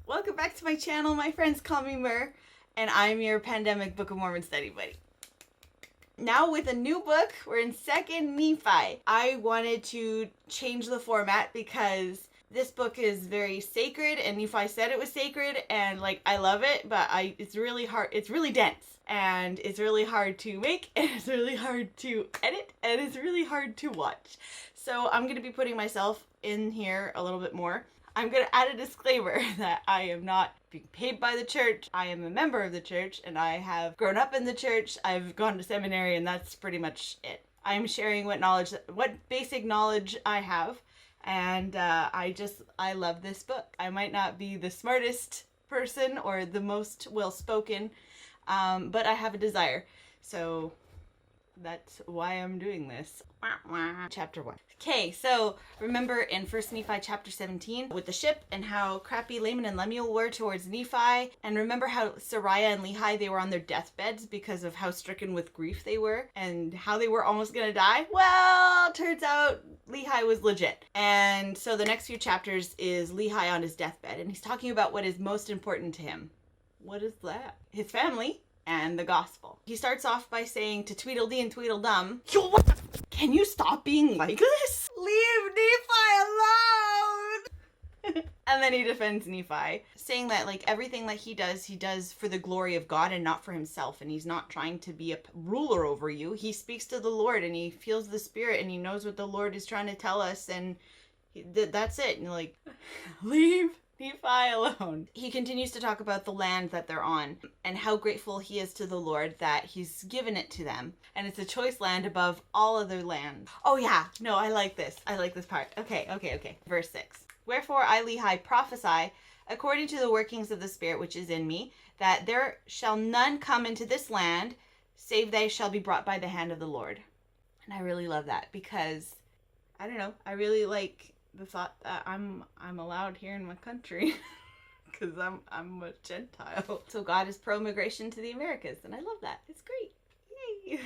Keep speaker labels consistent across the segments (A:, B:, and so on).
A: Welcome back to my channel. My friends call me Merr, and I'm your pandemic Book of Mormon study buddy. Now with a new book, we're in 2nd Nephi. I wanted to change the format because this book is very sacred, and Nephi said it was sacred, and like I love it, but it's really hard. It's really dense, and it's really hard to make, and it's really hard to edit, and it's really hard to watch. So I'm gonna be putting myself in here a little bit more. I'm going to add a disclaimer that I am not being paid by the church. I am a member of the church, and I have grown up in the church. I've gone to seminary, and that's pretty much it. I'm sharing what basic knowledge I have, and I love this book. I might not be the smartest person or the most well-spoken, but I have a desire. So that's why I'm doing this. Chapter 1. Okay, so remember in 1st Nephi chapter 17 with the ship and how crappy Laman and Lemuel were towards Nephi, and remember how Sariah and Lehi, they were on their deathbeds because of how stricken with grief they were and how they were almost gonna die? Well, turns out Lehi was legit. And so the next few chapters is Lehi on his deathbed, and he's talking about what is most important to him. What is that? His family and the gospel. He starts off by saying to Tweedledee and Tweedledum, can you stop being like this? Leave Nephi alone! And then he defends Nephi, saying that like everything that he does for the glory of God and not for himself, and he's not trying to be a ruler over you. He speaks to the Lord, and he feels the Spirit, and he knows what the Lord is trying to tell us, and that's it. And like, leave Nephi alone. He continues to talk about the land that they're on and how grateful he is to the Lord that he's given it to them. And it's a choice land above all other land. Oh yeah, no, I like this. I like this part. Okay. Verse 6. Wherefore I, Lehi, prophesy according to the workings of the Spirit which is in me, that there shall none come into this land, save they shall be brought by the hand of the Lord. And I really love that because, I don't know, I really like the thought that I'm allowed here in my country because I'm a Gentile. So God is pro-immigration to the Americas, and I love that. It's great. Yay.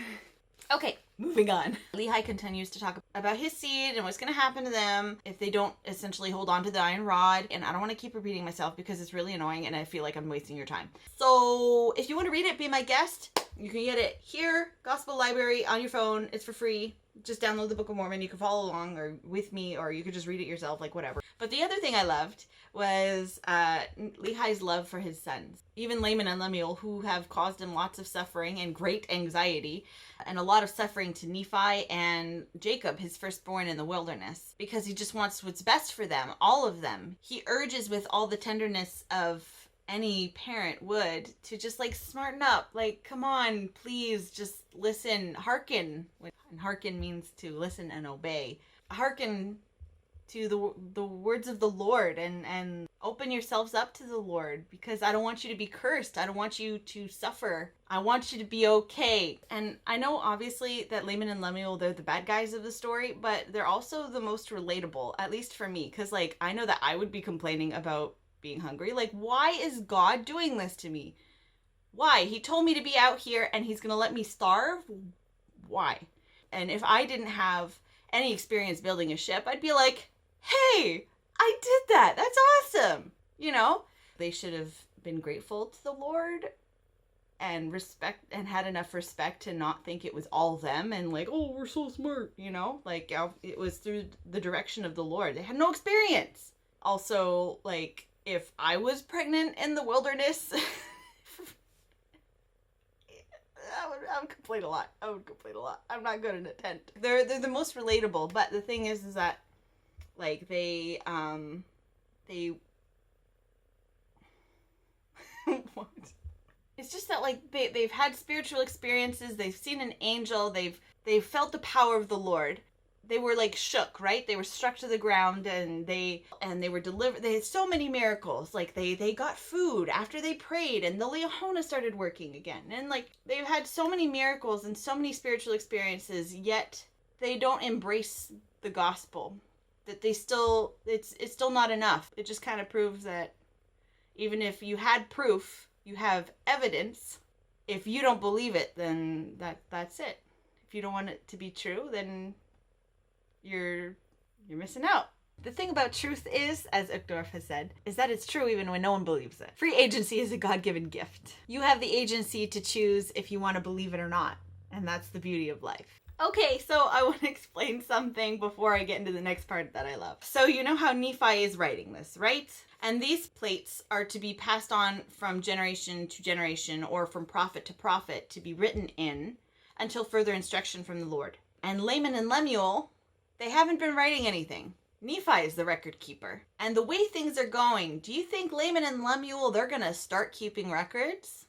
A: Okay, moving on. Lehi continues to talk about his seed and what's going to happen to them if they don't essentially hold on to the iron rod. And I don't want to keep repeating myself because it's really annoying and I feel like I'm wasting your time. So if you want to read it, be my guest. You can get it here, Gospel Library, on your phone. It's for free. Just download the Book of Mormon. You can follow along or with me, or you could just read it yourself, like whatever. But the other thing I loved was Lehi's love for his sons. Even Laman and Lemuel, who have caused him lots of suffering and great anxiety, and a lot of suffering to Nephi and Jacob, his firstborn in the wilderness, because he just wants what's best for them, all of them. He urges with all the tenderness of any parent would to just like smarten up, like come on, please just listen, hearken. And hearken means to listen and obey. Hearken to the words of the Lord and open yourselves up to the Lord, because I don't want you to be cursed. I don't want you to suffer. I want you to be okay. And I know obviously that Laman and Lemuel, they're the bad guys of the story, but they're also the most relatable, at least for me, because like I know that I would be complaining about being hungry. Like, why is God doing this to me? Why? He told me to be out here and he's gonna let me starve? Why? And if I didn't have any experience building a ship, I'd be like, hey, I did that. That's awesome. You know, they should have been grateful to the Lord and respect, and had enough respect to not think it was all them and like, oh, we're so smart, you know, like it was through the direction of the Lord. They had no experience. Also, like, if I was pregnant in the wilderness, I would complain a lot. I'm not good in a tent. They're the most relatable, but the thing is that like they what? It's just that like they've had spiritual experiences, they've seen an angel, they've felt the power of the Lord. They were like shook, right? They were struck to the ground, and they were delivered. They had so many miracles. Like they got food after they prayed, and the Leahona started working again. And like they've had so many miracles and so many spiritual experiences, yet they don't embrace the gospel. That they still, it's still not enough. It just kind of proves that even if you had proof, you have evidence. If you don't believe it, then that's it. If you don't want it to be true, then you're missing out. The thing about truth is, as Uchtdorf has said, is that it's true even when no one believes it. Free agency is a God-given gift. You have the agency to choose if you want to believe it or not. And that's the beauty of life. Okay, so I want to explain something before I get into the next part that I love. So you know how Nephi is writing this, right? And these plates are to be passed on from generation to generation or from prophet to prophet to be written in until further instruction from the Lord. And Laman and Lemuel, they haven't been writing anything. Nephi is the record keeper. And the way things are going, do you think Laman and Lemuel, they're going to start keeping records?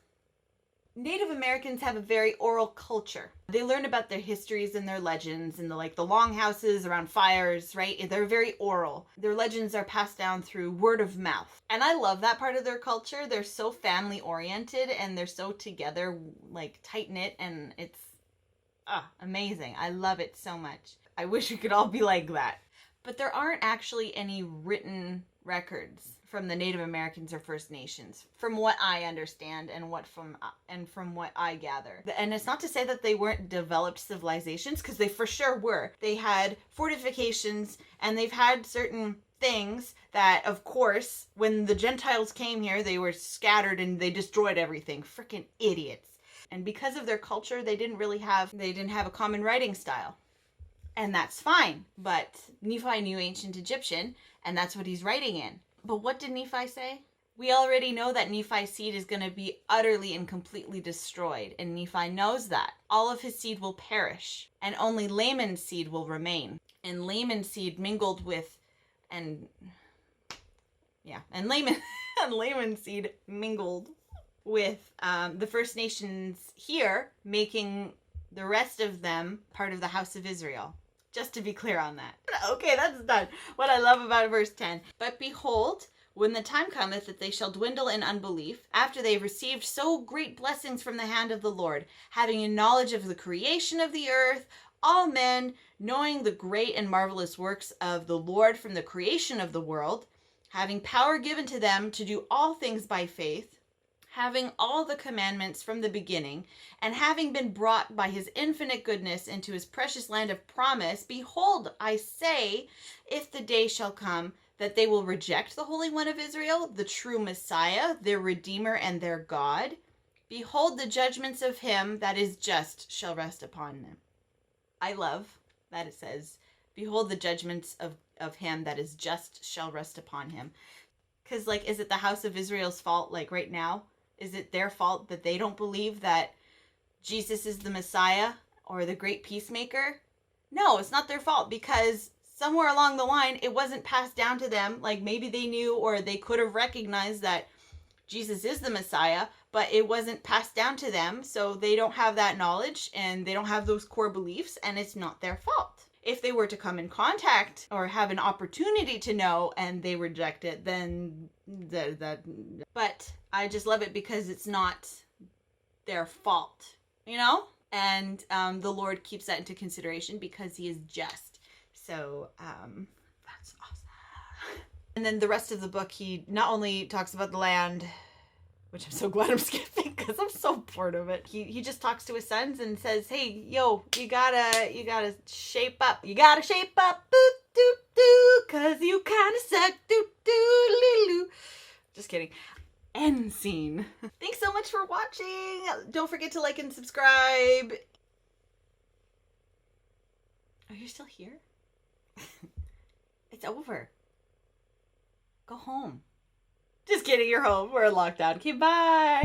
A: Native Americans have a very oral culture. They learn about their histories and their legends and the longhouses around fires, right? They're very oral. Their legends are passed down through word of mouth. And I love that part of their culture. They're so family oriented and they're so together, tight knit, and it's amazing. I love it so much. I wish we could all be like that. But there aren't actually any written records from the Native Americans or First Nations, from what I understand and from what I gather. And it's not to say that they weren't developed civilizations, because they for sure were. They had fortifications and they've had certain things that, of course, when the Gentiles came here, they were scattered and they destroyed everything. Freaking idiots. And because of their culture, they didn't have a common writing style. And that's fine. But Nephi knew ancient Egyptian, and that's what he's writing in. But what did Nephi say? We already know that Nephi's seed is going to be utterly and completely destroyed, and Nephi knows that. All of his seed will perish, and only Laman's seed will remain. And Laman's seed mingled with, and Laman's seed mingled with the First Nations here, making the rest of them part of the house of Israel. Just to be clear on that. Okay, that's done. What I love about verse 10. But behold, when the time cometh that they shall dwindle in unbelief, after they have received so great blessings from the hand of the Lord, having a knowledge of the creation of the earth, all men, knowing the great and marvelous works of the Lord from the creation of the world, having power given to them to do all things by faith, having all the commandments from the beginning, and having been brought by his infinite goodness into his precious land of promise, behold, I say, if the day shall come that they will reject the Holy One of Israel, the true Messiah, their Redeemer and their God, behold, the judgments of him that is just shall rest upon them. I love that it says, behold, the judgments of him that is just shall rest upon him. Because, is it the house of Israel's fault, right now? Is it their fault that they don't believe that Jesus is the Messiah or the great peacemaker? No, it's not their fault, because somewhere along the line, it wasn't passed down to them. Maybe they knew, or they could have recognized that Jesus is the Messiah, but it wasn't passed down to them. So they don't have that knowledge and they don't have those core beliefs, and it's not their fault. If they were to come in contact or have an opportunity to know and they reject it, then but I just love it because it's not their fault, And the Lord keeps that into consideration because he is just. So that's awesome. And then the rest of the book, he not only talks about the land, which I'm so glad I'm skipping because I'm so bored of it. He just talks to his sons and says, hey, yo, you gotta shape up. You gotta shape up, boop, doop, doo, cause you kinda suck, doop, doo, loo, loo. Just kidding. End scene. Thanks so much for watching. Don't forget to like and subscribe. Oh, you're still here? It's over. Go home. Just kidding, you're home. We're in lockdown. Okay, bye.